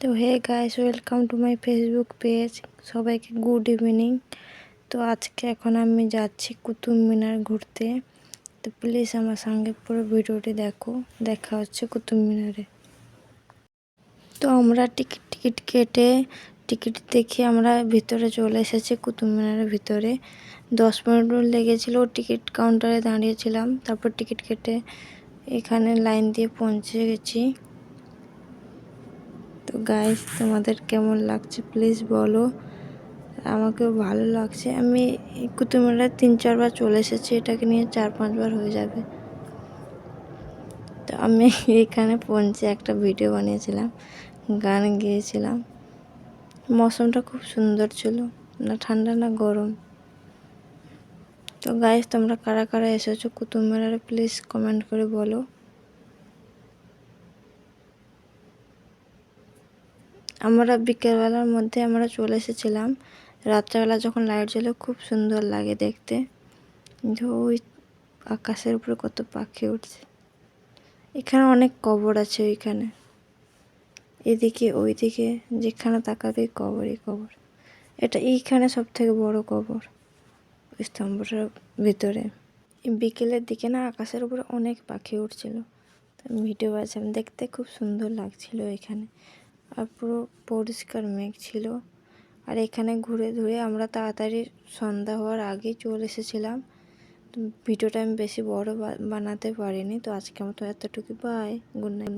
তো hey guys, welcome to my Facebook page. সবাইকে good evening. তো আজকে এখন আমি যাচ্ছি কুতুব মিনার ঘুরতে। তো প্লিজ আমার সঙ্গে পুরো ভিডিওটি দেখো। দেখা হচ্ছে কুতুব মিনারে। তো আমরা টিকিট কেটে টিকিট দেখে আমরা ভিতরে চলে এসেছি কুতুব মিনারের ভিতরে। 10 মিনিট লেগেছিল, টিকিট কাউন্টারে দাঁড়িয়েছিলাম। তারপর টিকিট কেটে এখানে লাইন দিয়ে পৌঁছে গেছি। তো গাইস, তোমাদের কেমন লাগছে প্লিজ বলো। আমাকেও ভালো লাগছে। আমি কুতুব মিনারে 3-4 বার চলে এসেছি, এটাকে নিয়ে 4-5 বার হয়ে যাবে। তো আমি এখানে পৌঁছে একটা ভিডিও বানিয়েছিলাম, গান গেয়েছিলাম। মৌসুমটা খুব সুন্দর ছিল, না ঠান্ডা না গরম। তো গাইস, তোমরা কারা কারা এসেছো কুতুব মিনারে প্লিজ কমেন্ট করে বলো। আমরা বিকেলবেলার মধ্যে আমরা চলে এসেছিলাম। রাত্রেবেলা যখন লাইট জ্বলে খুব সুন্দর লাগে দেখতে। ওই আকাশের উপরে কত পাখি উঠছে। এখানে অনেক কবর আছে, ওইখানে এদিকে ওইদিকে যেখানে তাকাবে কবরই কবর। এটা এইখানে সব থেকে বড় কবর, স্তম্ভটার ভিতরে। বিকেলের দিকে না আকাশের উপরে অনেক পাখি উঠছিল। ভিডিও বানাচ্ছিলাম, দেখতে খুব সুন্দর লাগছিল এখানে। আর পুরো পরিষ্কার মেঘ ছিল। আর এখানে ঘুরে ঘুরে আমরা তাড়াতাড়ি সন্ধ্যা হওয়ার আগেই চলে এসেছিলাম। ভিডিওটা আমি বেশি বড় বানাতে পারিনি। তো আজকে মতো এতটুকু, বাই, গুড নাইট।